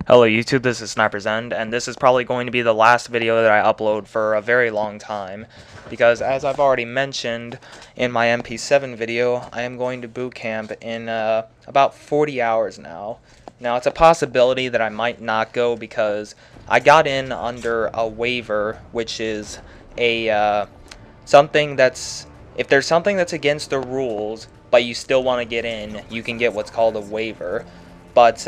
Hello YouTube, this is Sniper's End, and this is probably going to be the last video that I upload for a very long time, because as I've already mentioned in my MP7 video, I am going to boot camp in about 40 hours now. Now it's a possibility that I might not go because I got in under a waiver, which is a something that's, if there's something that's against the rules, but you still want to get in, you can get what's called a waiver. But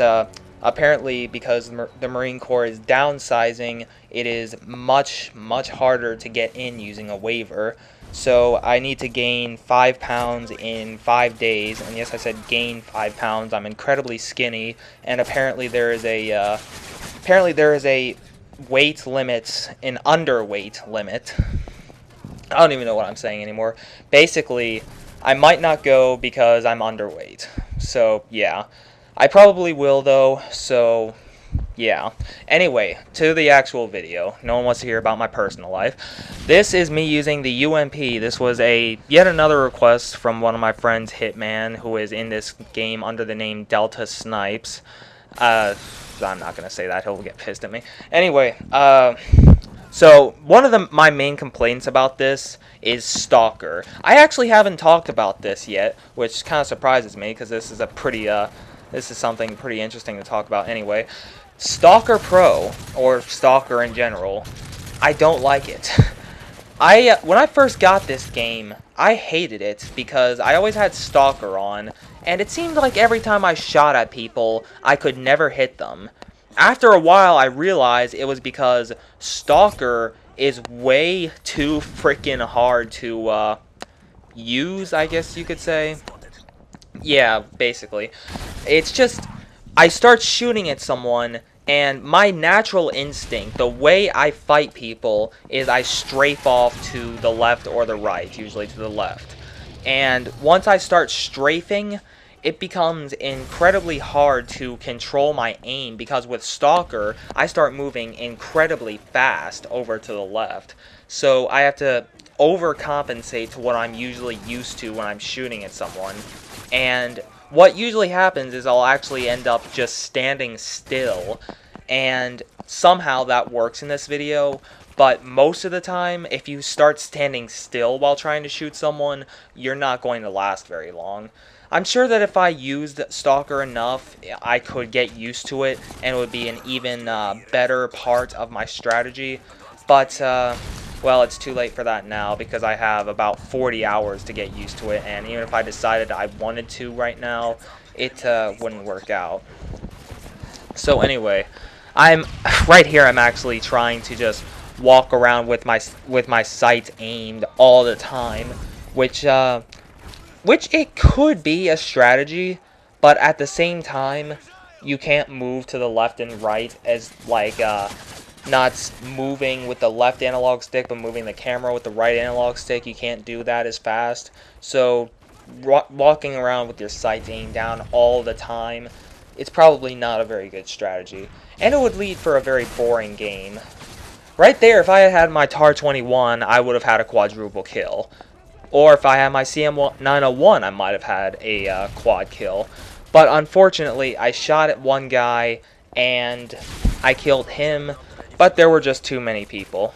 apparently, because the Marine Corps is downsizing, it is much harder to get in using a waiver. So I need to gain 5 pounds in 5 days, and yes, I said gain 5 pounds. I'm incredibly skinny, and apparently there is a weight limit, an underweight limit. I don't even know what I'm saying anymore. Basically, I might not go because I'm underweight. So, yeah. I probably will, though, so, yeah. Anyway, to the actual video. No one wants to hear about my personal life. This is me using the UMP. This was yet another request from one of my friends, Hitman, who is in this game under the name Delta Snipes. I'm not going to say that. He'll get pissed at me. Anyway, so, one of my main complaints about this is Stalker. I actually haven't talked about this yet, which kind of surprises me, because this is this is something pretty interesting to talk about anyway. Stalker Pro, or Stalker in general, I don't like it. When I first got this game, I hated it, because I always had Stalker on, and it seemed like every time I shot at people, I could never hit them. After a while, I realized it was because Stalker is way too freaking hard to use, I guess you could say. Yeah, basically. It's just, I start shooting at someone, and my natural instinct, the way I fight people, is I strafe off to the left or the right, usually to the left. And once I start strafing, it becomes incredibly hard to control my aim, because with Stalker, I start moving incredibly fast over to the left. So I have to overcompensate to what I'm usually used to when I'm shooting at someone. And what usually happens is I'll actually end up just standing still, and somehow that works in this video. But most of the time, if you start standing still while trying to shoot someone, you're not going to last very long. I'm sure that if I used Stalker enough, I could get used to it, and it would be an even better part of my strategy. But, well, it's too late for that now, because I have about 40 hours to get used to it, and even if I decided I wanted to right now, it wouldn't work out. So anyway, right here I'm actually trying to just walk around with my sights aimed all the time, which it could be a strategy, but at the same time, you can't move to the left and right as, like, not moving with the left analog stick, but moving the camera with the right analog stick. You can't do that as fast. So, walking around with your sights aimed down all the time, it's probably not a very good strategy. And it would lead for a very boring game. Right there, if I had had my TAR-21, I would have had a quadruple kill. Or if I had my CM901, I might have had a quad kill. But unfortunately, I shot at one guy, and I killed him, but there were just too many people.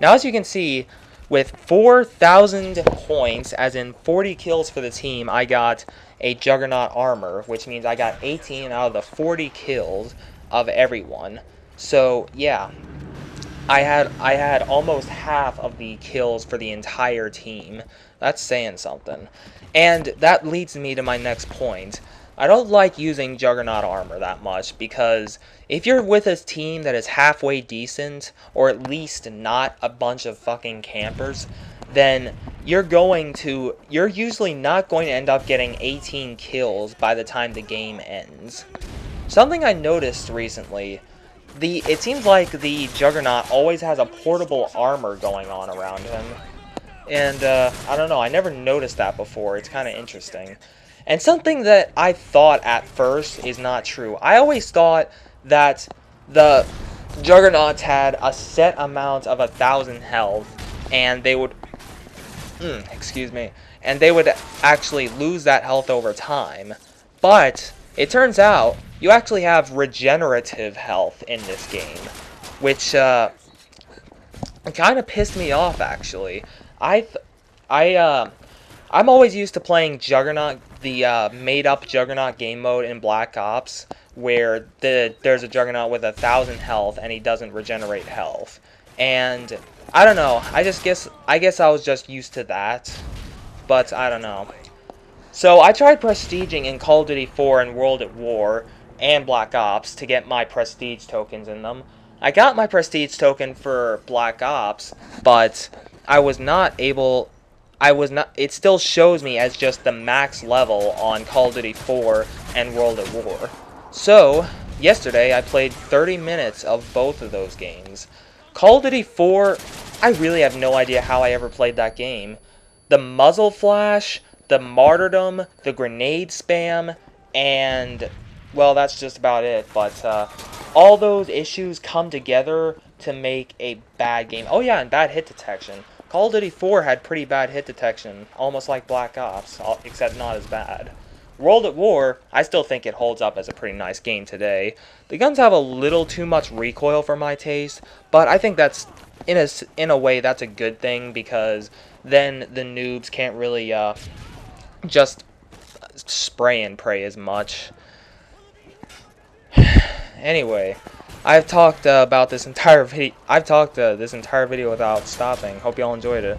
Now, as you can see, with 4,000 points, as in 40 kills for the team, I got a Juggernaut armor, which means I got 18 out of the 40 kills of everyone. So, yeah. I had almost half of the kills for the entire team. That's saying something. And that leads me to my next point. I don't like using Juggernaut armor that much, because if you're with a team that is halfway decent, or at least not a bunch of fucking campers, then you're usually not going to end up getting 18 kills by the time the game ends. Something I noticed recently, it seems like the Juggernaut always has a portable armor going on around him. And, I don't know, I never noticed that before. It's kind of interesting. And something that I thought at first is not true. I always thought that the Juggernauts had a set amount of 1,000 health, and they would, excuse me, and they would actually lose that health over time. But it turns out you actually have regenerative health in this game, which kind of pissed me off, actually. I, I'm always used to playing Juggernaut, the made-up Juggernaut game mode in Black Ops, where there's a Juggernaut with 1,000 health and he doesn't regenerate health. And I don't know. I guess I was just used to that, but I don't know. So I tried prestiging in Call of Duty 4 and World at War and Black Ops to get my prestige tokens in them. I got my prestige token for Black Ops, but I was not able. It still shows me as just the max level on Call of Duty 4 and World at War. So yesterday I played 30 minutes of both of those games. Call of Duty 4, I really have no idea how I ever played that game. The muzzle flash, the martyrdom, the grenade spam, and, well, that's just about it. But all those issues come together to make a bad game. Oh yeah, and bad hit detection. Call of Duty 4 had pretty bad hit detection, almost like Black Ops, except not as bad. World at War, I still think it holds up as a pretty nice game today. The guns have a little too much recoil for my taste, but I think that's, in a way, that's a good thing, because then the noobs can't really just spray and pray as much. Anyway, I've talked about this entire video. I've talked this entire video without stopping. Hope y'all enjoyed it.